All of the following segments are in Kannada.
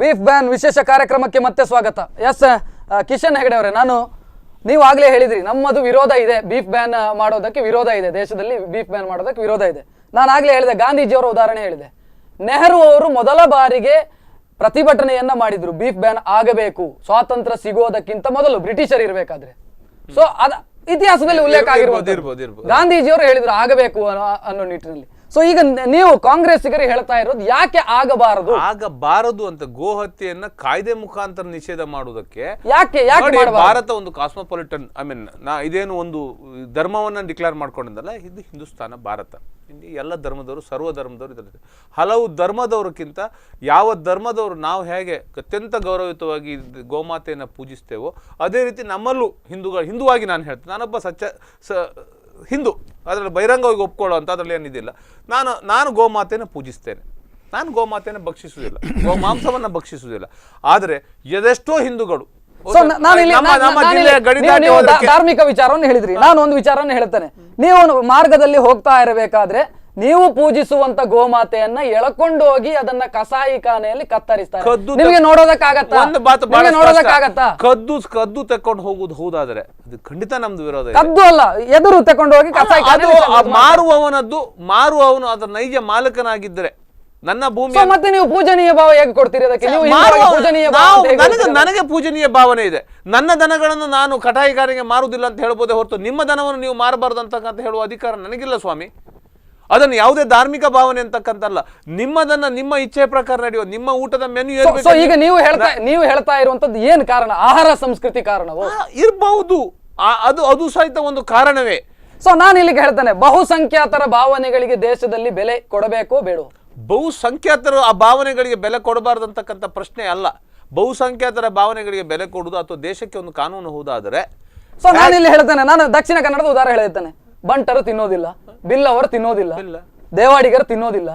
ಬೀಫ್ ಬ್ಯಾನ್ ವಿಶೇಷ ಕಾರ್ಯಕ್ರಮಕ್ಕೆ ಮತ್ತೆ ಸ್ವಾಗತ. ಎಸ್ ಕಿಶನ್ ಹೆಗಡೆ ಅವರೇ, ನೀವು ಆಗ್ಲೇ ಹೇಳಿದ್ರಿ ನಮ್ಮದು ವಿರೋಧ ಇದೆ, ಬೀಫ್ ಬ್ಯಾನ್ ಮಾಡೋದಕ್ಕೆ ವಿರೋಧ ಇದೆ, ದೇಶದಲ್ಲಿ ಬೀಫ್ ಬ್ಯಾನ್ ಮಾಡೋದಕ್ಕೆ ವಿರೋಧ ಇದೆ. ನಾನು ಆಗ್ಲೇ ಹೇಳಿದೆ, ಗಾಂಧೀಜಿಯವರ ಉದಾಹರಣೆ ಹೇಳಿದೆ. ನೆಹರು ಅವರು ಮೊದಲ ಬಾರಿಗೆ ಪ್ರತಿಭಟನೆಯನ್ನ ಮಾಡಿದ್ರು, ಬೀಫ್ ಬ್ಯಾನ್ ಆಗಬೇಕು ಸ್ವಾತಂತ್ರ್ಯ ಸಿಗೋದಕ್ಕಿಂತ ಮೊದಲು ಬ್ರಿಟಿಷರ್ ಇರಬೇಕಾದ್ರೆ. ಸೊ ಅದ ಇತಿಹಾಸದಲ್ಲಿ ಉಲ್ಲೇಖ ಆಗಿರ್ಬೋದು. ಗಾಂಧೀಜಿಯವರು ಹೇಳಿದ್ರು ಆಗಬೇಕು ಅನ್ನೋ ನಿಟ್ಟಿನಲ್ಲಿ. ಸೊ ಈಗ ನೀವು ಕಾಂಗ್ರೆಸ್ಸಿಗರಿಗೆ ಹೇಳ್ತಾ ಇರೋದು ಯಾಕೆ ಆಗಬಾರದು ಅಂತ, ಗೋಹತ್ಯೆಯನ್ನ ಕಾಯ್ದೆ ಮುಖಾಂತರ ನಿಷೇಧ ಮಾಡುವುದಕ್ಕೆ ಯಾಕೆ ಭಾರತ ಒಂದು ಕಾಸ್ಮೋಪಾಲಿಟನ್, ಇದೇನು ಒಂದು ಧರ್ಮವನ್ನ ಡಿಕ್ಲೇರ್ ಮಾಡ್ಕೊಂಡಿದ್ದಲ್ಲ, ಇದು ಹಿಂದೂಸ್ತಾನ, ಭಾರತ, ಎಲ್ಲ ಧರ್ಮದವರು, ಸರ್ವ ಧರ್ಮದವರು ಇದ್ದಾರೆ. ಹಲವು ಧರ್ಮದವ್ರಕ್ಕಿಂತ ಯಾವ ಧರ್ಮದವರು ನಾವು ಹೇಗೆ ಅತ್ಯಂತ ಗೌರವಯುತವಾಗಿ ಗೋಮಾತೆಯನ್ನು ಪೂಜಿಸ್ತೇವೋ ಅದೇ ರೀತಿ ನಮ್ಮಲ್ಲೂ ಹಿಂದುವಾಗಿ ನಾನು ಹೇಳ್ತೇನೆ, ನಾನೊಬ್ಬ ಹಿಂದೂ, ಅದರಲ್ಲಿ ಬಹಿರಂಗವಾಗಿ ಒಪ್ಕೊಳ್ಳೋ ಅಂತ ಅದರಲ್ಲಿ ಏನಿದಿಲ್ಲ. ನಾನು ಗೋಮಾತೆಯನ್ನು ಪೂಜಿಸ್ತೇನೆ, ನಾನು ಗೋಮಾತೆಯನ್ನು ಭಕ್ಷಿಸುವುದಿಲ್ಲ, ಗೋಮಾಂಸವನ್ನು ಭಕ್ಷಿಸುವುದಿಲ್ಲ. ಆದರೆ ಎದೆಷ್ಟೋ ಹಿಂದೂಗಳು ಧಾರ್ಮಿಕ ವಿಚಾರವನ್ನು ಹೇಳಿದ್ರಿ, ನಾನು ಒಂದು ವಿಚಾರವನ್ನು ಹೇಳ್ತೇನೆ. ನೀವು ಮಾರ್ಗದಲ್ಲಿ ಹೋಗ್ತಾ ಇರಬೇಕಾದ್ರೆ ನೀವು ಪೂಜಿಸುವಂತ ಗೋಮಾತೆಯನ್ನ ಎಳಕೊಂಡು ಹೋಗಿ ಅದನ್ನ ಕಸಾಯಿಖಾನೆಯಲ್ಲಿ ಕತ್ತರಿಸ್ತಾರೆ. ನಿಮಗೆ ನೋಡೋದಕ್ಕಾಗತ್ತಾ? ಕದ್ದು ತಕೊಂಡು ಹೋಗುದು ಹೌದಾದ್ರೆ ಅದು ಖಂಡಿತ ನಮ್ದು ವಿರೋಧ. ಕದ್ದು ಅಲ್ಲ, ಎದುರು ತಕೊಂಡು ಹೋಗಿ ಮಾರುವವನು ಅದರ ನೈಜ ಮಾಲಕನಾಗಿದ್ದರೆ ನನ್ನ ಭೂಮಿ ಮತ್ತೆ ನೀವು ಪೂಜನೀಯ ಭಾವ ಹೇಗೆ ಕೊಡ್ತೀರಿ ಅದಕ್ಕೆ? ನನಗೆ ಪೂಜನೀಯ ಭಾವನೆ ಇದೆ. ನನ್ನ ದನಗಳನ್ನು ನಾನು ಕಟಾಯಿಗಾರಿಗೆ ಮಾರುವುದಿಲ್ಲ ಅಂತ ಹೇಳ್ಬೋದೇ ಹೊರತು ನಿಮ್ಮ ದನವನ್ನು ನೀವು ಮಾರಬಾರ್ದು ಅಂತಕ್ಕಂತ ಹೇಳುವ ಅಧಿಕಾರ ನನಗಿಲ್ಲ ಸ್ವಾಮಿ. ಅದನ್ನು ಯಾವುದೇ ಧಾರ್ಮಿಕ ಭಾವನೆ ಅಂತಕ್ಕಂತಲ್ಲ, ನಿಮ್ಮದನ್ನ ನಿಮ್ಮ ಇಚ್ಛೆ ಪ್ರಕಾರ ನಡೆಯುವ ನಿಮ್ಮ ಊಟದ ಮೆನು. ಈಗ ನೀವು ಹೇಳ್ತಾ ಇರುವಂತದ್ದು ಏನ್ ಕಾರಣ? ಆಹಾರ ಸಂಸ್ಕೃತಿ ಕಾರಣವೋ ಇರಬಹುದು, ಅದು ಸಹಿತ ಒಂದು ಕಾರಣವೇ. ಸೊ ನಾನು ಇಲ್ಲಿಗೆ ಹೇಳ್ತೇನೆ, ಬಹುಸಂಖ್ಯಾತರ ಭಾವನೆಗಳಿಗೆ ದೇಶದಲ್ಲಿ ಬೆಲೆ ಕೊಡಬೇಕೋ ಬೇಡೋ? ಬಹುಸಂಖ್ಯಾತರು ಆ ಭಾವನೆಗಳಿಗೆ ಬೆಲೆ ಕೊಡಬಾರ್ದು ಅಂತಕ್ಕಂಥ ಪ್ರಶ್ನೆ ಅಲ್ಲ. ಬಹುಸಂಖ್ಯಾತರ ಭಾವನೆಗಳಿಗೆ ಬೆಲೆ ಕೊಡುವುದು ಅಥವಾ ದೇಶಕ್ಕೆ ಒಂದು ಕಾನೂನು ಹೌದಾದರೆ. ಸೊ ನಾನು ಇಲ್ಲಿ ಹೇಳ್ತೇನೆ, ನಾನು ದಕ್ಷಿಣ ಕನ್ನಡದ ಉದಾಹರಣೆ ಹೇಳ್ತೇನೆ. ಬಂಟರು ತಿನ್ನೋದಿಲ್ಲ, ಬಿಲ್ಲವರು ತಿನ್ನೋದಿಲ್ಲ, ದೇವಾಡಿಗರು ತಿನ್ನೋದಿಲ್ಲ,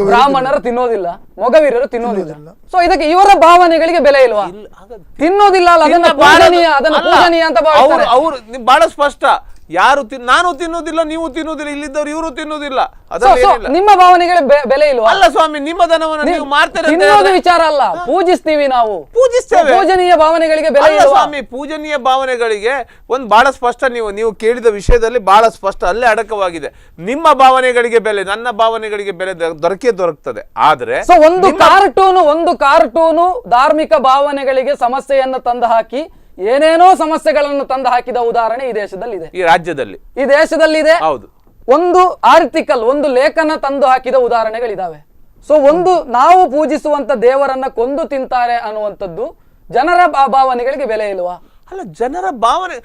ಬ್ರಾಹ್ಮಣರು ತಿನ್ನೋದಿಲ್ಲ, ಮೊಗವೀರರು ತಿನ್ನೋದಿಲ್ಲ. ಸೊ ಇದಕ್ಕೆ ಇವರ ಭಾವನೆಗಳಿಗೆ ಬೆಲೆ ಇಲ್ವಾ? ತಿನ್ನೋದಿಲ್ಲ ಅಲ್ಲ, ಅದನ್ನ ಪೂಜನೀಯ ಅಂತ ಭಾವಿಸ್ತಾರೆ. ಅವರು ಬಹಳ ಸ್ಪಷ್ಟ, ಯಾರು ನಾನು ತಿನ್ನೋದಿಲ್ಲ, ನೀವು ತಿನ್ನೋದಿಲ್ಲ, ಇಲ್ಲಿದ್ದವ್ರು ಇವರು ತಿನ್ನೋದಿಲ್ಲ, ನಿಮ್ಮ ಭಾವನೆಗಳಿಗೆ ಬೆಲೆ ಇಲ್ವಾ? ಅಲ್ಲ ಸ್ವಾಮಿ, ನಿಮ್ಮ ದನವನ್ನು ನೀವು ಮಾಡ್ತಾರೆ ವಿಚಾರ ಅಲ್ಲ, ಪೂಜಿಸ್ತೀವಿ, ನಾವು ಪೂಜಿಸ್ತೇವೆ. ಪೂಜನೀಯ ಭಾವನೆಗಳಿಗೆ ಬೆಲೆ ಇಲ್ಲ ಸ್ವಾಮಿ. ಪೂಜನೀಯ ಭಾವನೆಗಳಿಗೆ ಒಂದು ಬಹಳ ಸ್ಪಷ್ಟ, ನೀವು ಕೇಳಿದ ವಿಷಯದಲ್ಲಿ ಬಹಳ ಸ್ಪಷ್ಟ ಅಲ್ಲೇ ಅಡಕವಾಗಿದೆ. ನಿಮ್ಮ ಭಾವನೆಗಳಿಗೆ ಬೆಲೆ, ನನ್ನ ಭಾವನೆಗಳಿಗೆ ಬೆಲೆ ದೊರಕುತ್ತದೆ. ಆದ್ರೆ ಒಂದು ಕಾರ್ಟೂನು ಧಾರ್ಮಿಕ ಭಾವನೆಗಳಿಗೆ ಸಮಸ್ಯೆಯನ್ನು ತಂದು ಹಾಕಿ ಏನೇನೋ ಸಮಸ್ಯೆಗಳನ್ನು ತಂದು ಹಾಕಿದ ಉದಾಹರಣೆ ಈ ದೇಶದಲ್ಲಿದೆ, ಈ ರಾಜ್ಯದಲ್ಲಿ, ಈ ದೇಶದಲ್ಲಿದೆ. ಹೌದು, ಒಂದು ಆರ್ಟಿಕಲ್, ಒಂದು ಲೇಖನ ತಂದು ಹಾಕಿದ ಉದಾಹರಣೆಗಳಿದಾವೆ. ಸೊ ನಾವು ಪೂಜಿಸುವಂತ ದೇವರನ್ನ ಕೊಂದು ತಿಂತಾರೆ ಅನ್ನುವಂಥದ್ದು ಜನರ ಭಾವನೆಗಳಿಗೆ ಬೆಲೆ ಇಲ್ವಾ? ಅಲ್ಲ, ಜನರ ಭಾವನೆ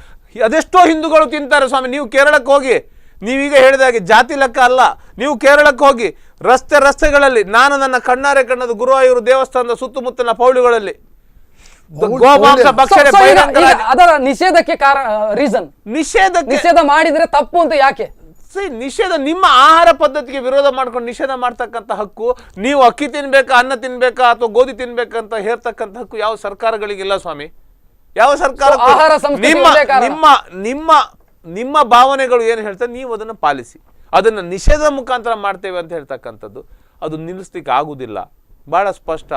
ಅದೆಷ್ಟೋ ಹಿಂದೂಗಳು ತಿಂತಾರೆ ಸ್ವಾಮಿ. ನೀವು ಕೇರಳಕ್ಕೆ ಹೋಗಿ, ನೀವೀಗ ಹೇಳಿದಾಗೆ ಜಾತಿ ಲೆಕ್ಕ ಅಲ್ಲ, ನೀವು ಕೇರಳಕ್ಕೆ ಹೋಗಿ ರಸ್ತೆಗಳಲ್ಲಿ, ನಾನು ನನ್ನ ಕಣ್ಣಾರೆ ಕಣ್ಣದ ಗುರುವಾಯೂರು ದೇವಸ್ಥಾನದ ಸುತ್ತಮುತ್ತಲಿನ ಪೌಳಿಗಳಲ್ಲಿ ಅದರ ನಿಷೇಧಕ್ಕೆ ರೀಸನ್, ನಿಷೇಧ ಮಾಡಿದ್ರೆ ತಪ್ಪು ಅಂತ ಯಾಕೆ? ನಿಷೇಧ ನಿಮ್ಮ ಆಹಾರ ಪದ್ಧತಿಗೆ ವಿರೋಧ ಮಾಡ್ಕೊಂಡು ನಿಷೇಧ ಮಾಡ್ತಕ್ಕಂಥ ಹಕ್ಕು, ನೀವು ಅಕ್ಕಿ ತಿನ್ಬೇಕಾ, ಅನ್ನ ತಿನ್ಬೇಕಾ ಅಥವಾ ಗೋಧಿ ತಿನ್ಬೇಕಂತ ಹೇಳ್ತಕ್ಕಂಥ ಹಕ್ಕು ಯಾವ ಸರ್ಕಾರಗಳಿಗಿಲ್ಲ ಸ್ವಾಮಿ. ಯಾವ ಸರ್ಕಾರ ನಿಮ್ಮ ಭಾವನೆಗಳು ಏನು ಹೇಳ್ತಾರೆ ನೀವು ಅದನ್ನು ಪಾಲಿಸಿ. ಅದನ್ನ ನಿಷೇಧ ಮುಖಾಂತರ ಮಾಡ್ತೇವೆ ಅಂತ ಹೇಳ್ತಕ್ಕಂಥದ್ದು ಅದು ನಿಲ್ಲಿಸ್ಲಿಕ್ಕೆ ಆಗುದಿಲ್ಲ, ಬಹಳ ಸ್ಪಷ್ಟ.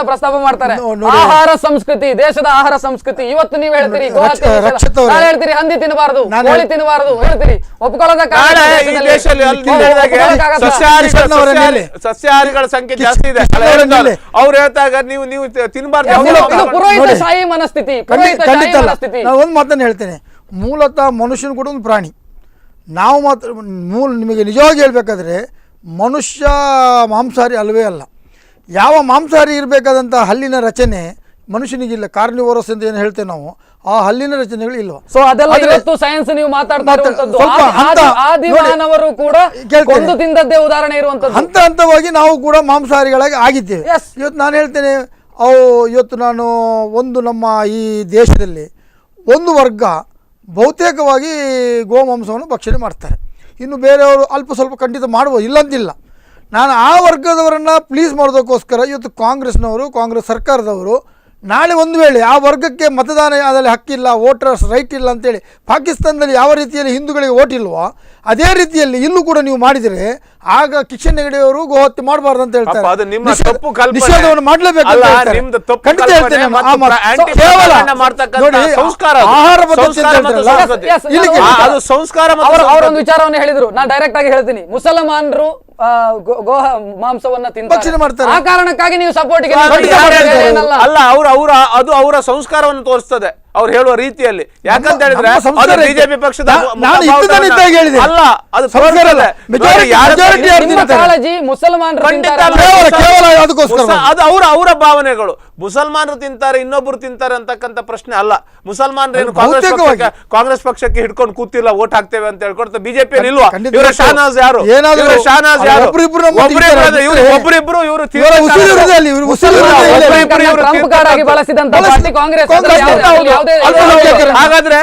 ಪ್ರಸ್ತಾಪ ಮಾಡ್ತಾರೆ. ಆಹಾರ ಸಂಸ್ಕೃತಿ, ದೇಶದ ಆಹಾರ ಸಂಸ್ಕೃತಿ. ಇವತ್ತು ನೀವು ಹೇಳ್ತೀರಿ ಹೇಳ್ತೀರಿ ಹಂದಿ ತಿನ್ನಬಾರದು, ಕೋಳಿ ತಿನ್ನಬಾರದು ಹೇಳ್ತೀರಿ, ಸಸ್ಯಾಹಾರಿಗಳ ಸಂಖ್ಯೆ ಜಾಸ್ತಿ ಇದೆ. ಅವ್ರು ಹೇಳ್ತಾಗ ನೀವು ತಿನ್ನಬಾರ್ದು, ಪುರೋಹಿತಶಾಹಿ ಮನಸ್ಥಿತಿ. ಒಂದು ಮಾತನ್ನು ಹೇಳ್ತೇನೆ, ಮೂಲತಃ ಮನುಷ್ಯನು ಕೂಡ ಒಂದು ಪ್ರಾಣಿ. ನಾವು ಮಾತ್ರ ನಿಮಗೆ ನಿಜವಾಗಿ ಹೇಳ್ಬೇಕಾದ್ರೆ ಮನುಷ್ಯ ಮಾಂಸಾಹಾರಿ ಅಲ್ಲವೇ ಅಲ್ಲ. ಯಾವ ಮಾಂಸಾಹಾರಿ ಇರಬೇಕಾದಂಥ ಹಲ್ಲಿನ ರಚನೆ ಮನುಷ್ಯನಿಗಿಲ್ಲ. ಕಾರ್ನಿವೋರಸ್ ಅಂತ ಏನು ಹೇಳ್ತೇವೆ ನಾವು, ಆ ಹಲ್ಲಿನ ರಚನೆಗಳು ಇಲ್ವಾ? ಸೊ ಅದೆಲ್ಲ ಇವತ್ತು ಸೈನ್ಸ್ ನೀವು ಮಾತಾಡ್ತಾ ಇರುವಂತದ್ದು, ಆದಿಮಾನವರು ಕೂಡ ಕೊಂದು ತಿಂದದ್ದೇ ಉದಾಹರಣೆ ಇರುವಂತದ್ದು. ಹಂತ ಹಂತವಾಗಿ ನಾವು ಕೂಡ ಮಾಂಸಾಹಾರಿಗಳಾಗಿ ಆಗಿದ್ದೇವೆ. ಇವತ್ತು ನಾನು ಹೇಳ್ತೇನೆ, ಇವತ್ತು ನಾನು ನಮ್ಮ ಈ ದೇಶದಲ್ಲಿ ಒಂದು ವರ್ಗ ಬಹುತೇಕವಾಗಿ ಗೋಮಾಂಸವನ್ನು ಭಕ್ಷಣೆ ಮಾಡ್ತಾರೆ. ಇನ್ನು ಬೇರೆಯವರು ಅಲ್ಪ ಸ್ವಲ್ಪ ಖಂಡಿತ ಮಾಡ್ಬೋದು, ಇಲ್ಲಂತಿಲ್ಲ. ನಾನು ಆ ವರ್ಗದವರನ್ನು ಪ್ಲೀಸ್ ಮಾಡೋದಕ್ಕೋಸ್ಕರ ಇವತ್ತು ಕಾಂಗ್ರೆಸ್ ಸರ್ಕಾರದವರು ನಾಳೆ ಒಂದು ವೇಳೆ ಆ ವರ್ಗಕ್ಕೆ ಮತದಾನದಲ್ಲಿ ಹಕ್ಕಿಲ್ಲ, ವೋಟರ್ಸ್ ರೈಟ್ ಇಲ್ಲ ಅಂತೇಳಿ ಪಾಕಿಸ್ತಾನದಲ್ಲಿ ಯಾವ ರೀತಿಯಲ್ಲಿ ಹಿಂದೂಗಳಿಗೆ ವೋಟ್ ಇಲ್ವೋ ಅದೇ ರೀತಿಯಲ್ಲಿ ಇಲ್ಲೂ ಕೂಡ ನೀವು ಮಾಡಿದರೆ ಆಗ ಕಿಶನ್ ಹೆಗಡೆ ಅವರು ಗೋಹತ್ಯೆ ಮಾಡಬಾರ್ದು ಅಂತ ಹೇಳ್ತಾರೆ. ಅದು ನಿಮ್ಮ ತಪ್ಪು ಕಲ್ಪನೆ. ನಿಷೇಧವನ್ನು ಮಾಡಲೇಬೇಕು ಅಂತ ಅಲ್ಲ, ಹೇಳ್ತಾರೆ. ನಿಮ್ದು ತಪ್ಪು ಖಂಡಿತ ಕಲ್ಪನೆ ಹೇಳ್ತೇನೆ ನಾನು. ಮತ್ತು ಕೇವಲ ಮಾಡ್ತಕ್ಕಂಥ ನೋಡಿ, ಸಂಸ್ಕಾರ ಅದು. ಆಹಾರ ಪದ್ಧತಿ ಅಂತ ಸಂಸ್ಕಾರ ಮತ್ತು ಹೇಳ್ತಾರಲ್ಲ, ಸಂಸ್ಕೃತಿ. Yes, ಇಲ್ಲಿ ನಾನು ಕೇಳಿ. ಅದು ಸಂಸ್ಕಾರ ಮತ್ತು ಅವರೊಂದು ವಿಚಾರವನ್ನು ಹೇಳಿದ್ರು, ನಾನು ಡೈರೆಕ್ಟ್ ಆಗಿ ಹೇಳ್ತೀನಿ. ಮುಸಲ್ಮಾನರು ಗೋ ಮಾಂಸವನ್ನ ಭಕ್ಷಣೆ ತಿಂತಾರೆ, ಮಾಡ್ತಾರೆ. ಆ ಕಾರಣಕ್ಕಾಗಿ ನೀವು ಸಪೋರ್ಟ್ ಅಲ್ಲ, ಅದು ಅವರ ಸಂಸ್ಕಾರವನ್ನು ತೋರಿಸ್ತದೆ ಅವ್ರು ಹೇಳುವ ರೀತಿಯಲ್ಲಿ. ಯಾಕಂತ ಹೇಳಿದ್ರೆ ನಮ್ಮ ಸಂಸ್ಕಾರ ಅದು ಬಿಜೆಪಿ ಪಕ್ಷದ ನಾನು ಇದ್ದದ್ದನ್ನು ಇದ್ದಾಗೆ ಹೇಳಿದೆ. ಅಲ್ಲ, ಅದು ಸಂಸ್ಕಾರ ಅಲ್ಲ. ನೋಡಿ, majority ಯಾರು ನಿಮ್ಮ ತಿಂತಾರೆ? ಕಾಳಜಿ ಮುಸಲ್ಮಾನರು ಖಂಡಿತ ತಿಂತಾರೆ ಅಲ್ಲ. ಕೇವಲ ಅದಕ್ಕೋಸ್ಕರ ಅದು ಅವರ ಭಾವನೆಗಳು. ಮುಸಲ್ಮಾನರು ತಿಂತಾರೆ, ಇನ್ನೊಬ್ರು ತಿಂತಾರೆ ಅಂತಕ್ಕಂಥ ಪ್ರಶ್ನೆ ಅಲ್ಲ. ಮುಸಲ್ಮಾನರು ಏನು ಕಾಂಗ್ರೆಸ್ ಪಕ್ಷಕ್ಕೆ ಹಿಡ್ಕೊಂಡು ಕೂತಿಲ್ಲ, ವೋಟ್ ಹಾಕ್ತೇವೆ ಅಂತ ಹೇಳ್ಕೊಡ್ತಾರೆ. ಬಿಜೆಪಿ ಇಲ್ವಾ? ಇವರ ಶಹನಾಜ್ ಯಾರು? ಏನಾದ್ರು ಶಹನಾಜ್ ಯಾರು? ಒಬ್ರಿಬ್ರು ಒಬ್ಬರಿಬ್ರು ಇವರು ಟ್ರಂಪ್ ಕಾರ್ಡ್ ಆಗಿ ಬಳಸಿದಂತ ಪಾರ್ಟಿ ಕಾಂಗ್ರೆಸ್. ಹಾಗಾದ್ರೆ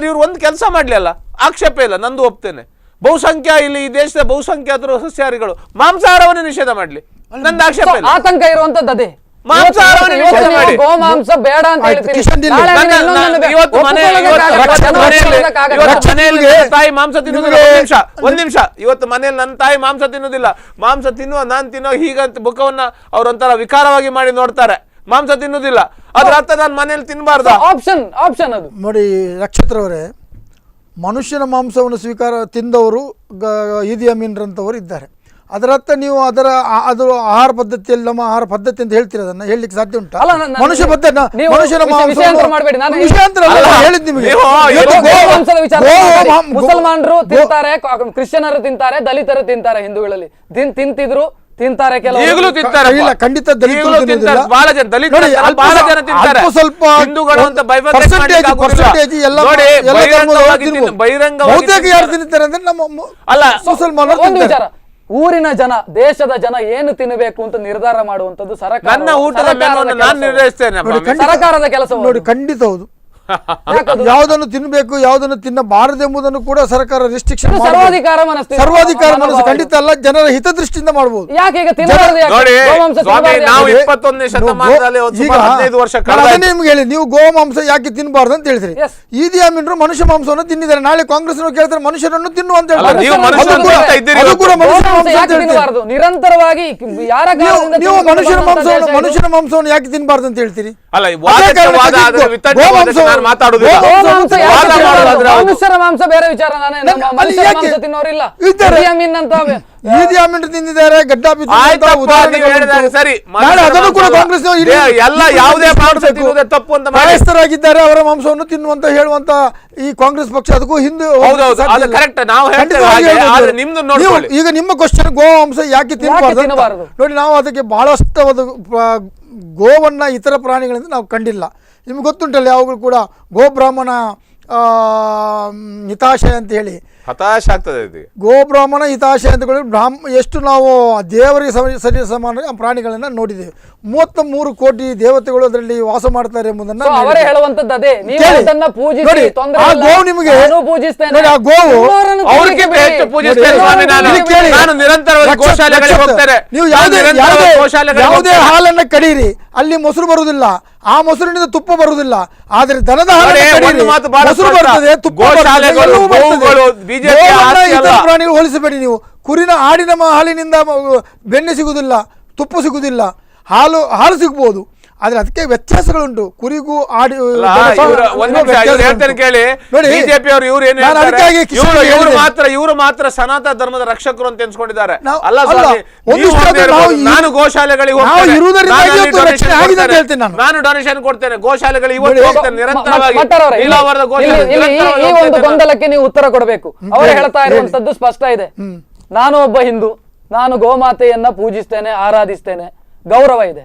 ಇವ್ರು ಒಂದು ಕೆಲಸ ಮಾಡ್ಲಿಲ್ಲ, ಆಕ್ಷೇಪ ಇಲ್ಲ, ನಂದು ಒಪ್ತೇನೆ. ಬಹುಸಂಖ್ಯಾ ಇಲ್ಲಿ ಈ ದೇಶದ ಬಹುಸಂಖ್ಯಾತರು ಸಸ್ಯಾಹಾರಿಗಳು ಮಾಂಸಾಹಾರವನ್ನು ನಿಷೇಧ ಮಾಡ್ಲಿ, ನಂದು ಆಕ್ಷೇಪ ಇಲ್ಲ. ಆತಂಕ ಇರುವಂತದ್ದು ಅದೇ. ಮಾಂಸಾಹಾರವನ್ನು ನಿಷೇಧ ಮಾಡಿ. ಗೋಮಾಂಸ ಬೇಡ ಅಂತ ಹೇಳ್ತೀರಿ. ಇವತ್ತು ಮನೆಯಲ್ಲಿ ತಾಯಿ ಮಾಂಸ ತಿನ್ನುವುದಿಲ್ಲ. ಒಂದ್ ನಿಮಿಷ, ಇವತ್ತು ಮನೆಯಲ್ಲಿ ನನ್ನ ತಾಯಿ ಮಾಂಸ ತಿನ್ನುವುದಿಲ್ಲ. ಮಾಂಸ ತಿನ್ನುವ ನಾನ್ ತಿನ್ನೋ ಹೀಗಂತ ಮುಖವನ್ನ ಅವ್ರೊಂಥರ ವಿಕಾರವಾಗಿ ಮಾಡಿ ನೋಡ್ತಾರೆ. ಮಾಂಸ ತಿನ್ನುವುದಿಲ್ಲ, ಅದ್ರ ಅರ್ಥ ನಾನು ಮನೆಯಲ್ಲಿ ತಿನ್ನಬಾರ್ದು. ಆಪ್ಷನ್ ಅದು ನೋಡಿ ನಕ್ಷತ್ರವರೇ, ಮನುಷ್ಯನ ಮಾಂಸವನ್ನು ತಿಂದವರು ಈದಿ ಅಮೀನ್ರಂಥವರು ಇದ್ದಾರೆ. ಅದರರ್ಥ ನೀವು ಅದರ ಆಹಾರ ಪದ್ಧತಿಯಲ್ಲಿ ನಮ್ಮ ಆಹಾರ ಪದ್ಧತಿ ಅಂತ ಹೇಳ್ತೀರ, ಅದನ್ನ ಹೇಳಲಿಕ್ಕೆ ಸಾಧ್ಯ ಉಂಟಾ? ಮನುಷ್ಯ ಪದ್ಧತಿ, ಮನುಷ್ಯನ ಮುಸಲ್ಮಾನರು ತಿಂತಾರೆ, ಕ್ರಿಶ್ಚಿಯನರು ತಿಂತಾರೆ, ದಲಿತರು ತಿಂತಾರೆ, ಹಿಂದೂಗಳಲ್ಲಿ ತಿಂತಿದ್ರು, ತಿಂತಾರೆ, ಈಗಲೂ ತಿಂತಾರೆ. ಇಲ್ಲ, ಖಂಡಿತ ಬಹಳ ಜನ ದಲಿತರು ಬಹಳ ಜನ ತಿಂತಾರೆ. ಸ್ವಲ್ಪ ಹಿಂದೂಗಳು ಅಂತ ಪರ್ಸೆಂಟೇಜ್ ಎಲ್ಲ ಬಹುತೇಕ ಯಾರು ತಿಂತಾರೆ ಅಂದ್ರೆ ನಮ್ಮ ಅಲ್ಲ ಮುಸಲ್ಮಾನರು. ಒಂದು ವಿಚಾರ, ಊರಿನ ಜನ, ದೇಶದ ಜನ ಏನು ತಿನ್ನಬೇಕು ಅಂತ ನಿರ್ಧಾರ ಮಾಡುವಂತದ್ದು ಸರ್ಕಾರ. ನನ್ನ ಊಟದ ಮೆನುವನ್ನು ನಾನು ನಿರ್ಣಯಿಸ್ತೇನೆ. ಸರ್ಕಾರದ ಕೆಲಸ ನೋಡಿ, ಖಂಡಿತ ಹೌದು. ಯಾವುದನ್ನು ತಿನ್ನಬೇಕು, ಯಾವುದನ್ನು ತಿನ್ನಬಾರದೆಂಬುದನ್ನು ಕೂಡ ಸರ್ಕಾರ ರೆಸ್ಟ್ರಿಕ್ಷನ್ ಸರ್ವಾಧಿಕಾರ ಮನಸ್ಸು ಖಂಡಿತ ಅಲ್ಲ, ಜನರ ಹಿತದೃಷ್ಟಿಯಿಂದ ಮಾಡಬಹುದು. ಯಾಕೆ ಈಗ ನಾವು 21ನೇ ಶತಮಾನದಲ್ಲಿ 15 ವರ್ಷ ನಿಮ್ಗೆ ಹೇಳಿ, ನೀವು ಗೋಮಾಂಸ ಯಾಕೆ ತಿನ್ನಬಾರ್ದು ಅಂತ ಹೇಳ್ತೀರಿ. ಈದಿ ಅಮೀನ್ರು ಮನುಷ್ಯ ಮಾಂಸವನ್ನು ತಿನ್ನಿದ್ದಾರೆ, ನಾಳೆ ಕಾಂಗ್ರೆಸ್ ಕೇಳ್ತಾರೆ ಮನುಷ್ಯರನ್ನು ತಿನ್ನು ಅಂತ ಹೇಳ್ತಾರೆ. ನಿರಂತರವಾಗಿ ನೀವು ಮನುಷ್ಯನ ಮಾಂಸವನ್ನು ಯಾಕೆ ತಿನ್ನಬಾರ್ದು ಅಂತ ಹೇಳ್ತೀರಿ? ಮನುಷ್ಯರ ಮಾಂಸ ಬೇರೆ ವಿಚಾರ. ಮಾಂಸ ತಿನ್ನೋರಿಲ್ಲ, ಈದಿ ಅಮೀನ್ ತಿಂದಿದ್ದಾರೆ, ಗಡ್ಡಾಪಿ ಸರಿ, ಅದನ್ನು ಕೂಡ ಕಾಂಗ್ರೆಸ್ ಕ್ರೈಸ್ತರಾಗಿದ್ದಾರೆ, ಅವರ ಮಾಂಸವನ್ನು ತಿನ್ನುವಂತ ಹೇಳುವಂತ ಈ ಕಾಂಗ್ರೆಸ್ ಪಕ್ಷ ಅದಕ್ಕೂ ಹಿಂದೆ. ಈಗ ನಿಮ್ಮ ಕ್ವಶನ್, ಗೋಮಾಂಸ ಯಾಕೆ ತಿನ್ನಬಾರ್ದು? ನೋಡಿ, ನಾವು ಅದಕ್ಕೆ ಬಹಳಷ್ಟು ಗೋವನ್ನ ಇತರ ಪ್ರಾಣಿಗಳಿಂದ ನಾವು ಕಂಡಿಲ್ಲ. ನಿಮ್ಗೆ ಗೊತ್ತುಂಟಲ್ಲ, ಯಾವಾಗಲೂ ಕೂಡ ಗೋಬ್ರಾಹ್ಮಣ ಹಿತಾಶಯ ಅಂತ ಹೇಳಿ ಹತಾಶ ಆಗ್ತದೆ. ಗೋಬ್ರಾಹ್ಮಣ ಹಿತಾಶಯ ಅಂತ ಎಷ್ಟು ನಾವು ದೇವರಿಗೆ ಸರಿ ಸಮಾನ ಪ್ರಾಣಿಗಳನ್ನ ನೋಡಿದ್ದೇವೆ. 33 ಕೋಟಿ ದೇವತೆಗಳು ಅದರಲ್ಲಿ ವಾಸ ಮಾಡ್ತಾರೆ ಎಂಬುದನ್ನು ಅವರೇ ಹೇಳುವಂತದ್ದು ಅದೇ. ಆ ಗೋವು ನಿಮಗೆ ಆ ಗೋವು ನೀವು ಯಾವುದೇ ಹಾಲನ್ನ ಕಡೀರಿ, ಅಲ್ಲಿ ಮೊಸರು ಬರುವುದಿಲ್ಲ, ಆ ಮೊಸರಿನಿಂದ ತುಪ್ಪ ಬರುವುದಿಲ್ಲ. ಆದ್ರೆ ದನದ ಮೊಸರು ಬರ್ತದೆ, ತುಪ್ಪ ಇತರ ಪ್ರಾಣಿಗಳು ಹೋಲಿಸಬೇಡಿ ನೀವು. ಕುರಿನ ಆಡಿನ ಹಾಲಿನಿಂದ ಬೆಣ್ಣೆ ಸಿಗುವುದಿಲ್ಲ, ತುಪ್ಪ ಸಿಗುವುದಿಲ್ಲ, ಹಾಲು ಸಿಗಬಹುದು, ಆದ್ರೆ ಅದಕ್ಕೆ ವ್ಯತ್ಯಾಸಗಳುಂಟು. ಕುರಿಗೂ ಆಡಿ ಇವರು ಮಾತ್ರ ಸನಾತನ ಧರ್ಮದ ರಕ್ಷಕರು ಅಂತ ಎನ್ಸ್ಕೊಂಡಿದ್ದಾರೆ. ನಾನು ಡೊನೇಷನ್ ಕೊಡ್ತೇನೆ, ಗೋಶಾಲೆಗಳು ಇವತ್ತು ಹೋಗ್ತೇನೆ ನಿರಂತರವಾಗಿ. ಈ ಒಂದು ಗೊಂದಲಕ್ಕೆ ನೀವು ಉತ್ತರ ಕೊಡಬೇಕು. ಅವರು ಹೇಳ್ತಾ ಇರುವಂತದ್ದು ಸ್ಪಷ್ಟ ಇದೆ. ನಾನು ಒಬ್ಬ ಹಿಂದೂ, ನಾನು ಗೋಮಾತೆಯನ್ನ ಪೂಜಿಸ್ತೇನೆ, ಆರಾಧಿಸ್ತೇನೆ, ಗೌರವ ಇದೆ,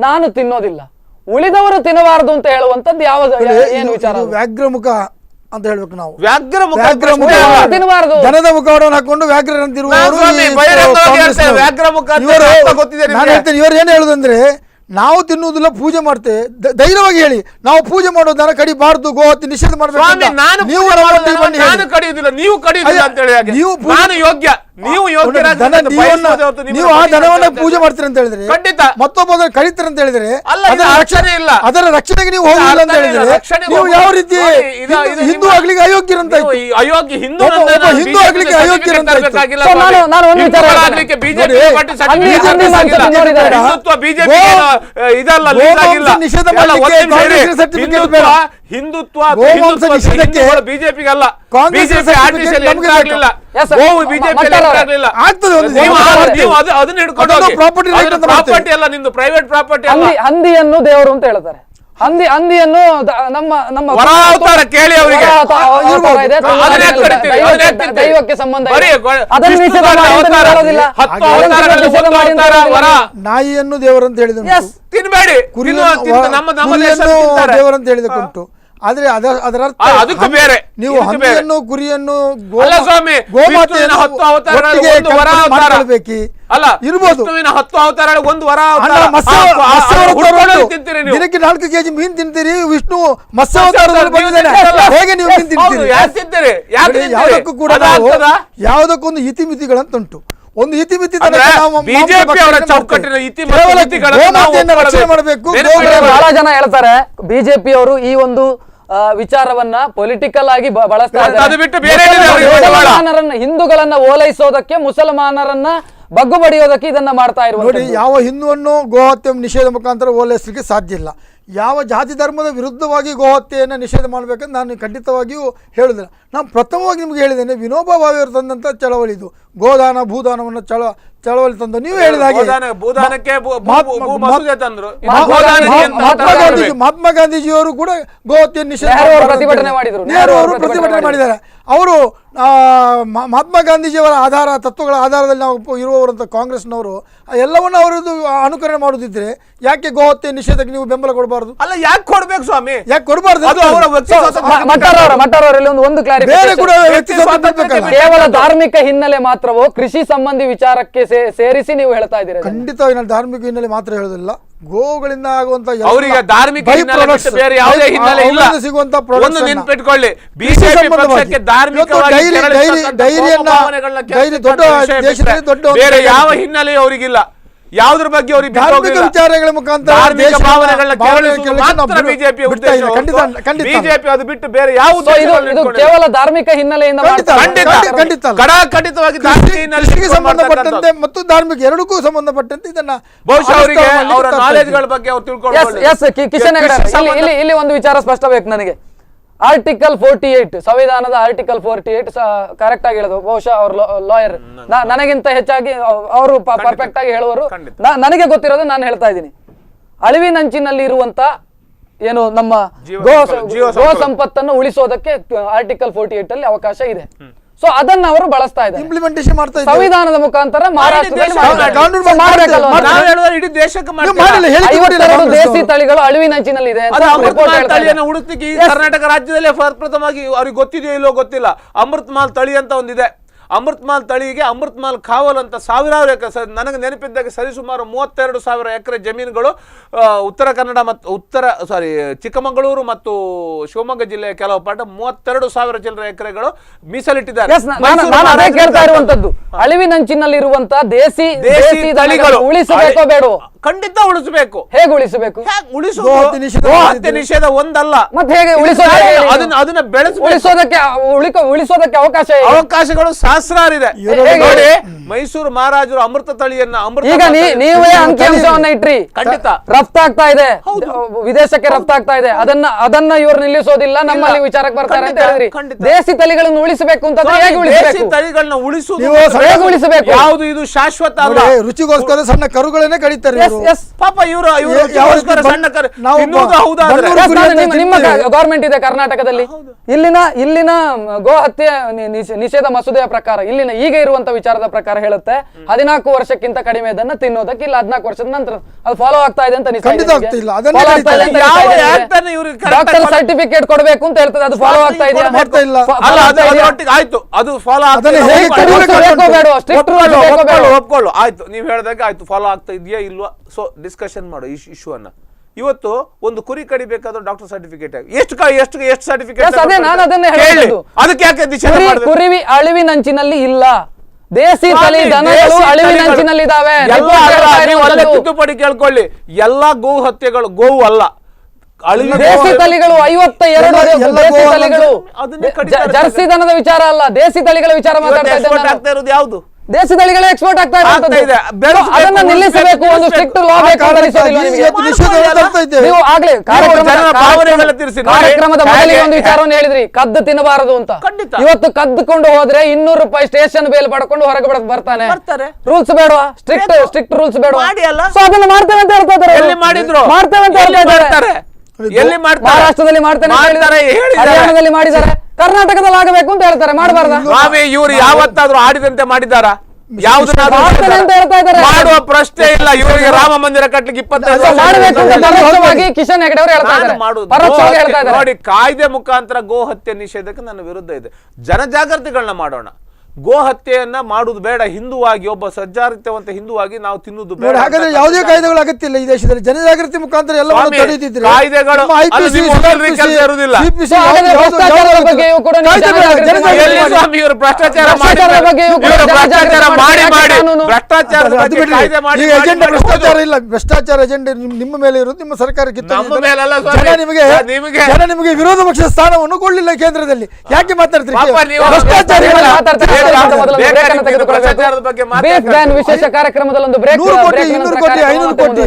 ನಾನು ತಿನ್ನೋದಿಲ್ಲ, ಉಳಿದವರು ತಿನ್ನಬಾರದು ಅಂತ ಹೇಳುವಂತದ್ದು ಯಾವ ಏನು ವಿಚಾರ? ವ್ಯಾಘ್ರಮುಖ ಅಂತ ಹೇಳ್ಬೇಕು ನಾವು. ತಿನ್ನಬಾರದು, ದನದ ಮುಖವನ್ನು ಹಾಕೊಂಡು ವ್ಯಾಘ್ರಂತಿರುವ ಇವರು ಏನ್ ಹೇಳುದಂದ್ರೆ, ನಾವು ತಿನ್ನುವುದಿಲ್ಲ, ಪೂಜೆ ಮಾಡ್ತೇವೆ. ಧೈರ್ಯವಾಗಿ ಹೇಳಿ, ನಾವು ಪೂಜೆ ಮಾಡೋ ದನ ಕಡಿಬಾರ್ದು, ಗೋಹತ್ಯೆ ನಿಷೇಧ ಮಾಡಬೇಕು. ನಾನು ಕಡಿಯುವುದಿಲ್ಲ, ನೀವು ಕಡಿಯುವುದಿಲ್ಲ ಅಂತ ಹೇಳಿ. ನಾನು ಯೋಗ್ಯ, ನೀವು ಯೋಗ್ಯರಾಗಿ ನೀವು ಆ ದನವನ್ನ ಪೂಜೆ ಮಾಡ್ತೀರ ಅಂತ ಹೇಳಿದ್ರೆ, ಖಂಡಿತ ಮತ್ತೊಬ್ಬ ಕಳಿತೀರ ಅಂತ ಹೇಳಿದ್ರೆ, ಅದರ ರಕ್ಷಣೆಗೆ ನೀವು ಹೋಗಿಲ್ಲ ಅಂತ ಹೇಳಿದ್ರೆ, ನೀವು ಯಾವ ರೀತಿ ಹಿಂದೂ ಆಗ್ಲಿಕ್ಕೆ ಅಯೋಗ್ಯರಂತ ಅಯೋಗ್ಯ ಹಿಂದೂ ಹಿಂದೂ ಆಗ್ಲಿಕ್ಕೆ ಅಯೋಗ್ಯರಂತ ಹಿಂದುತ್ವ ಬಿಜೆಪಿಗಲ್ಲ, ಅದನ್ನ ಹಿಡ್ಕೊಂಡು ಪ್ರಾಪರ್ಟಿ ಅಲ್ಲ, ನಿಮ್ದು ಪ್ರೈವೇಟ್ ಪ್ರಾಪರ್ಟಿ ಅಲ್ಲ. ಹಂದಿಯನ್ನು ದೇವರು ಅಂತ ಹೇಳ್ತಾರೆ. ಹಂದಿಯನ್ನು ನಮ್ಮ ವರಾವತಾರ ಕೇಳಿ ಅವರಿಗೆ ದೈವಕ್ಕೆ ಸಂಬಂಧ ನಾಯಿಯನ್ನು ದೇವರಂತ ಹೇಳಿದ್ರು, ತಿನ್ಬೇಡಿ, ದೇವರಂತ ಹೇಳಿದಕ್ಕುಂಟು. ಆದ್ರೆ ಅದರ ಅದಕ್ಕೂ ಬೇರೆ ನೀವು ಹಂದಿಯನ್ನು ಕುರಿಯನ್ನು ಇರ್ಬೋದು, 10 ಅವತಾರ ಒಂದು ವರ ದಿನಕ್ಕೆ 4 kg ಮೀನ್ ತಿಂತೀರಿ. ವಿಷ್ಣು ಮತ್ಸ್ಯಾವತಾರದಲ್ಲಿ ಬಂದಿದ್ದಾನೆ, ಹೇಗೆ ನೀವು ಮೀನ್ ತಿಂತೀರಿ? ಯಾವುದಕ್ಕೂ ಕೂಡ ಯಾವುದಕ್ಕೊಂದು ಇತಿಮಿತಿಗಳಂತುಂಟು. ಒಂದು ಇತಿಮಿತಿ ರಕ್ಷಣೆ ಮಾಡಬೇಕು. ಬಹಳ ಜನ ಹೇಳ್ತಾರೆ ಬಿಜೆಪಿ ಅವರು ಈ ಒಂದು ವಿಚಾರವನ್ನ ಪೊಲಿಟಿಕಲ್ ಆಗಿ ಬಳಸ್ತಾ ಇದ್ದಾರೆ. ಹಿಂದೂಗಳನ್ನ ಓಲೈಸೋದಕ್ಕೆ, ಮುಸಲ್ಮಾನರನ್ನ ಬಗ್ಗು ಬಡಿಯೋದಕ್ಕೆ ಇದನ್ನ ಮಾಡ್ತಾ ಇರುವ. ನೋಡಿ, ಯಾವ ಹಿಂದೂವನ್ನು ಗೋಹತ್ಯೆ ನಿಷೇಧ ಮುಖಾಂತರ ಓಲೈಸಲಿಕ್ಕೆ ಸಾಧ್ಯ ಇಲ್ಲ. ಯಾವ ಜಾತಿ ಧರ್ಮದ ವಿರುದ್ಧವಾಗಿ ಗೋಹತ್ಯೆಯನ್ನು ನಿಷೇಧ ಮಾಡಬೇಕಂತ ನಾನು ಖಂಡಿತವಾಗಿಯೂ ಹೇಳುದಿಲ್ಲ. ನಾನು ಪ್ರಥಮವಾಗಿ ನಿಮ್ಗೆ ಹೇಳಿದ್ದೇನೆ, ವಿನೋಬಾ ಭಾವೆಯವರು ತಂದಂಥ ಚಳವಳಿ ಇದು. ಗೋದಾನ ಭೂದಾನವನ್ನು ಚಳವಳಿ ತಂದು ನೀವು ಹೇಳಿದ ಹಾಗೆ ಮಹಾತ್ಮ ಗಾಂಧೀಜಿಯವರು ಕೂಡ ಗೋಹತ್ಯೆಯನ್ನು ನಿಷೇಧ ಪ್ರತಿಭಟನೆ ಮಾಡಿದರು. ನೆಹರು ಅವರು ಪ್ರತಿಭಟನೆ ಮಾಡಿದ್ದಾರೆ. ಅವರು ಮಹಾತ್ಮ ಗಾಂಧೀಜಿಯವರ ತತ್ವಗಳ ಆಧಾರದಲ್ಲಿ ನಾವು ಇರುವವರಂತ ಕಾಂಗ್ರೆಸ್ನವರು ಎಲ್ಲವನ್ನ ಅವರದ್ದು ಅನುಕರಣೆ ಮಾಡುದಿದ್ರೆ ಯಾಕೆ ಗೋಹತ್ಯೆ ನಿಷೇಧಕ್ಕೆ ನೀವು ಬೆಂಬಲ ಕೊಡಬಾರದು? ಅಲ್ಲ, ಯಾಕೆ ಕೊಡ್ಬೇಕು ಸ್ವಾಮಿ? ಯಾಕೆ ಕೊಡಬಾರದು? ಒಂದು ಕೇವಲ ಧಾರ್ಮಿಕ ಹಿನ್ನೆಲೆ ಮಾತ್ರವೋ ಕೃಷಿ ಸಂಬಂಧಿ ವಿಚಾರಕ್ಕೆ ಸೇರಿಸಿ ನೀವು ಹೇಳ್ತಾ ಇದ್ದೀರಾ? ಖಂಡಿತವಾಗಿ ನಾನು ಧಾರ್ಮಿಕ ಹಿನ್ನೆಲೆ ಮಾತ್ರ ಹೇಳುದಿಲ್ಲ. ಗೋಗಳಿಂದ ಆಗುವಂತ ಅವರಿಗೆ ಧಾರ್ಮಿಕ ಹಿನ್ನೆಲೆ ಬೇರೆ ಯಾವುದೇ ಹಿನ್ನೆಲೆ ಇಲ್ಲ. ಸಿಗುವಂತ ಒಂದು ನೆನ್ಪಿಟ್ಕೊಳ್ಳಿ, ಬಿಜೆಪಿ ಪಕ್ಷಕ್ಕೆ ದೊಡ್ಡ ಬೇರೆ ಯಾವ ಹಿನ್ನೆಲೆ ಅವರಿಗಿಲ್ಲ. ಯಾವುದ್ರ ಬಗ್ಗೆ ಅವರಿಗೆ ಧಾರ್ಮಿಕ ವಿಚಾರಗಳ ಮುಖಾಂತರ ಬಿಜೆಪಿ ಅದು ಬಿಟ್ಟು ಬೇರೆ ಯಾವುದು ಕೇವಲ ಧಾರ್ಮಿಕ ಹಿನ್ನೆಲೆಯಿಂದ ಖಂಡಿತವಾಗಿ ಸಂಬಂಧಪಟ್ಟಂತೆ ಮತ್ತು ಧಾರ್ಮಿಕ ಎರಡಕ್ಕೂ ಸಂಬಂಧಪಟ್ಟಂತೆ ಇದನ್ನ ಬಹುಶಃ ಅವರಿಗೆ ಅವರ ನಾಲೆಜ್ಗಳ ಬಗ್ಗೆ ಅವ್ರು ತಿಳ್ಕೊಂಡು. ಕಿಶನ್ ಹೆಗಡೆ, ಇಲ್ಲಿ ಒಂದು ವಿಚಾರ ಸ್ಪಷ್ಟ ಬೇಕು ನನಗೆ. ಆರ್ಟಿಕಲ್ 48 ಸಂವಿಧಾನದ ಆರ್ಟಿಕಲ್ 48 ಕರೆಕ್ಟ್ ಆಗಿ ಹೇಳೋದು. ಬಹುಶಃ ಅವ್ರ ಲಾಯರ್ ನನಗಿಂತ ಹೆಚ್ಚಾಗಿ ಅವರು ಪರ್ಫೆಕ್ಟ್ ಆಗಿ ಹೇಳುವರು. ನನಗೆ ಗೊತ್ತಿರೋದು ನಾನು ಹೇಳ್ತಾ ಇದ್ದೀನಿ. ಅಳಿವಿನಂಚಿನಲ್ಲಿ ಇರುವಂತ ಏನು ನಮ್ಮ ಗೋ ಸಂಪತ್ತನ್ನು ಉಳಿಸೋದಕ್ಕೆ ಆರ್ಟಿಕಲ್ 48 ಅಲ್ಲಿ ಅವಕಾಶ ಇದೆ. ಸೊ ಅದನ್ನ ಅವರು ಬಳಸ್ತಾ ಇದ್ದಾರೆ, ಇಂಪ್ಲಿಮೆಂಟೇಷನ್ ಮಾಡ್ತಾ ಇದ್ದಾರೆ ಸಂವಿಧಾನದ ಮುಖಾಂತರ. ದೇಸಿ ತಳಿಗಳು ಅಳಿವಿನಂಚಿನಲ್ಲಿ ಇದೆ. ಕರ್ನಾಟಕ ರಾಜ್ಯದಲ್ಲಿ ಪ್ರಥಮವಾಗಿ ಅವ್ರಿಗೆ ಗೊತ್ತಿದೆಯೋ ಇಲ್ಲೋ ಗೊತ್ತಿಲ್ಲ, ಅಮೃತ್ ಮಾಲ್ ತಳಿ ಅಂತ ಒಂದಿದೆ. ಅಮೃತ್ ಮಾಲ್ ತಳಿಗೆ ಅಮೃತ್ ಮಾಲ್ ಕಾವಲ್ ಅಂತ ಸಾವಿರಾರು ಎಕರೆ, ನನಗೆ ನೆನಪಿದ್ದಾಗ ಸರಿಸುಮಾರು 32,000 ಎಕರೆ ಜಮೀನುಗಳು ಉತ್ತರ ಕನ್ನಡ ಮತ್ತು ಚಿಕ್ಕಮಗಳೂರು ಮತ್ತು ಶಿವಮೊಗ್ಗ ಜಿಲ್ಲೆಯ ಕೆಲವು ಪಾಠ 32,000 ಚಿಲ್ಲರೆ ಎಕರೆಗಳು ಮೀಸಲಿಟ್ಟಿದ್ದಾರೆ. ಕೇಳ್ತಾ ಇರುವಂತದ್ದು ಅಳಿವಿನಂಚಿನಲ್ಲಿರುವಂತ ದೇಸಿ ತಳಿಗಳು ಉಳಿಸಬೇಕೋ ಬೇಡವೋ? ಖಂಡಿತ ಉಳಿಸಬೇಕು. ಹೇಗೆ ಉಳಿಸಬೇಕು? ಗೋಹತ್ಯೆ ನಿಷೇಧ ಒಂದಲ್ಲ, ಮತ್ತೆ ಹೇಗೆ ಅದನ್ನ ಉಳಿಸೋದಕ್ಕೆ ಅವಕಾಶಗಳು ಸಹಸ್ರಾರಿದೆ. ನೋಡಿ, ಮೈಸೂರು ಮಹಾರಾಜರು ಅಮೃತ ತಳಿಯನ್ನ ಈಗ ನೀವೇ ಅಂಕಿಅಂಶವನ್ನ ಇಟ್ರಿ, ಖಂಡಿತ ರಫ್ತಾಗ್ತಾ ಇದೆ, ವಿದೇಶಕ್ಕೆ ರಫ್ತಾಗ್ತಾ ಇದೆ. ಅದನ್ನ ಇವರು ನಿಲ್ಲಿಸೋದಿಲ್ಲ, ನಮ್ಮಲ್ಲಿ ವಿಚಾರಕ್ಕೆ ಬರ್ತಾರೆ ಅಂತ ಹೇಳಿದ್ರಿ. ದೇಸಿ ತಳಿಗಳನ್ನು ಉಳಿಸಬೇಕು ಅಂತ ದೇಸಿ ತಳಿಗಳನ್ನ ಉಳಿಸಬೇಕು. ಯಾವುದು ಇದು ಶಾಶ್ವತ ಅಲ್ಲ. ರುಚಿಗೋಸ್ಕರ ಸಣ್ಣ ಕರುಗಳನ್ನೇ ಕಡಿತಾರೆ ಪಾಪ. ಇವರು ಸಣ್ಣ ಕರು ನಿಮ್ಮ ಗವರ್ಮೆಂಟ್ ಇದೆ ಕರ್ನಾಟಕದಲ್ಲಿ. ಇಲ್ಲಿನ ಗೋ ಹತ್ಯೆ ನಿಷೇಧ ಮಸೂದೆಯ ಪ್ರಕಾರ, ಇಲ್ಲಿನ ಈಗ ಇರುವಂತ ವಿಚಾರದ ಪ್ರಕಾರ ಹೇಳುತ್ತೆ 14 ವರ್ಷಕ್ಕಿಂತ ಕಡಿಮೆ ಇದನ್ನ ತಿನ್ನೋದಕ್ಕೆ, ಇಲ್ಲ 14 ವರ್ಷದ ನಂತರ ಅದು ಫಾಲೋ ಆಗ್ತಾ ಇದೆ ಅಂತ ಡಾಕ್ಟರ್ ಸರ್ಟಿಫಿಕೇಟ್ ಕೊಡಬೇಕು ಅಂತ ಹೇಳ್ತದೆ. ಅದು ಫಾಲೋ ಆಗ್ತಾ ಇದೆ? ಆಯ್ತು, ಅದು ಫಾಲೋ ಒಪ್ಕೊಳ್ಳು. ಆಯ್ತು, ನೀವ್ ಹೇಳಿದಾಗ ಆಯ್ತು, ಫಾಲೋ ಆಗ್ತಾ ಇದೆಯಾ ಇಲ್ವಾ? ಸೊ ಡಿಸ್ಕಷನ್ ಮಾಡೋ ಇಶ್ಯೂ ಅನ್ನ. ಇವತ್ತು ಒಂದು ಕುರಿ ಕಡಿಬೇಕಾದ್ರೆ ಡಾಕ್ಟರ್ ಸರ್ಟಿಫಿಕೇಟ್ ಎಷ್ಟು ಸರ್ಟಿಫಿಕೇಟ್? ಅದಕ್ಕೆ ಯಾಕೆ ಕುರಿ ಅಳಿವಿನಂಚಿನಲ್ಲಿ ಇಲ್ಲ, ದೇಸಿ ತಳಿ ದನಗಳು ಅಳಿವಿನಂಚಿನಲ್ಲಿದ್ದಾವೆ. ತಿದ್ದುಪಡಿ ಕೇಳ್ಕೊಳ್ಳಿ. ಎಲ್ಲಾ ಗೋ ಹತ್ಯೆಗಳು ಗೋವು ಅಲ್ಲ, ದೇಸಿ ತಳಿಗಳು 52 ದೇಸಿ ತಳಿಗಳು, ಜರ್ಸಿ ದನದ ವಿಚಾರ ಅಲ್ಲ, ದೇಸಿ ತಳಿಗಳ ವಿಚಾರ ಮಾತಾಡ್ತಾ ಇದ್ದೇನೆ. ಯಾವುದು ದೇಸಿ ತಳಿಗಳು ಎಕ್ಸ್ಪೋರ್ಟ್ ಆಗ್ತಾ ಇದೆ. ಅದನ್ನ ನಿಲ್ಲಿಸಬೇಕು, ಒಂದು ಸ್ಟ್ರಿಕ್ಟ್ ಲಾ ಬೇಕು ಅಂತ ನೀವು ಆಗ್ಲೇ ಕಾರ್ಯಕ್ರಮದ ಮೊದಲಿಗೆ ಒಂದು ವಿಚಾರವನ್ನು ಹೇಳಿದ್ರಿ, ಕದ್ದು ತಿನ್ನಬಾರದು ಅಂತ. ಇವತ್ತು ಕದ್ದುಕೊಂಡು ಹೋದ್ರೆ 200 ರೂಪಾಯಿ ಸ್ಟೇಷನ್ ಬೇಲ್ ಪಡ್ಕೊಂಡು ಹೊರಗೆ ಬರ್ತಾನೆ. ರೂಲ್ಸ್ ಬೇಡವಾ? ಸ್ಟ್ರಿಕ್ಟ್ ರೂಲ್ಸ್ ಬೇಡವಾ? ಸೊ ಅದನ್ನ ಮಾಡ್ತೇವೆ ಅಂತ ಹೇಳ್ತಾ ಇದ್ದಾರೆ. ಮಾಡ್ತೇವೆ ಅಂತ ಹೇಳ್ತಾ ಇದ್ದಾರೆ. ಮಹಾರಾಷ್ಟ್ರದಲ್ಲಿ ಮಾಡ್ತೇನೆ, ಹರಿಯಾಣದಲ್ಲಿ ಮಾಡಿದ್ದಾರೆ, ಕರ್ನಾಟಕದಲ್ಲಿ ಆಗಬೇಕು ಅಂತ ಹೇಳ್ತಾರೆ. ಮಾಡಬಾರ್ದ? ಇವರು ಯಾವತ್ತಾದ್ರೂ ಆಡಿದಂತೆ ಮಾಡಿದಾರ? ಮಾಡುವ ಪ್ರಶ್ನೆ ಇಲ್ಲ. ಇವರಿಗೆ ರಾಮ ಮಂದಿರ ಕಟ್ಲಿಕ್ಕೆ 25 ಕಿಶನ್ ಹೆಗಡೆ ಅವರು ಹೇಳ್ತಾ ಇದ್ದಾರೆ. ನೋಡಿ, ಕಾಯ್ದೆ ಮುಖಾಂತರ ಗೋ ಹತ್ಯೆ ನಿಷೇಧಕ್ಕೆ ನನ್ನ ವಿರುದ್ಧ ಇದೆ. ಜನಜಾಗೃತಿಗಳನ್ನ ಮಾಡೋಣ. ಗೋ ಹತ್ಯೆಯನ್ನ ಮಾಡುದು ಬೇಡ. ಹಿಂದುವಾಗಿ, ಒಬ್ಬ ಸಜ್ಜಾರಿತವಂತ ಹಿಂದುವಾಗಿ ನಾವು ತಿನ್ನುವುದು ಬೇಡ. ಹಾಗಾದ್ರೆ ಯಾವುದೇ ಕಾಯ್ದೆಗಳು ಅಗತ್ಯ ಇಲ್ಲ ಈ ದೇಶದಲ್ಲಿ. ಜನಜಾಗೃತಿ ಮುಖಾಂತರ ಎಲ್ಲವನ್ನು ತಡೆದಿದ್ರೆ ಕಾಯ್ದೆಗಳು ಭ್ರಷ್ಟಾಚಾರ ಇಲ್ಲ. ಭ್ರಷ್ಟಾಚಾರ ಎಜೆಂಡಾ ನಿಮ್ಮ ಮೇಲೆ ಇರೋದು, ನಿಮ್ಮ ಸರ್ಕಾರಕ್ಕೆ. ನಿಮಗೆ ವಿರೋಧ ಪಕ್ಷದ ಸ್ಥಾನವನ್ನು ಕೊಡಲಿಲ್ಲ ಕೇಂದ್ರದಲ್ಲಿ. ಯಾಕೆ ಮಾತಾಡ್ತೀರಿ? ವಿಶೇಷ ಕಾರ್ಯಕ್ರಮದಲ್ಲಿ 100 ಕೋಟಿ 200 ಕೋಟಿ 500 ಕೋಟಿ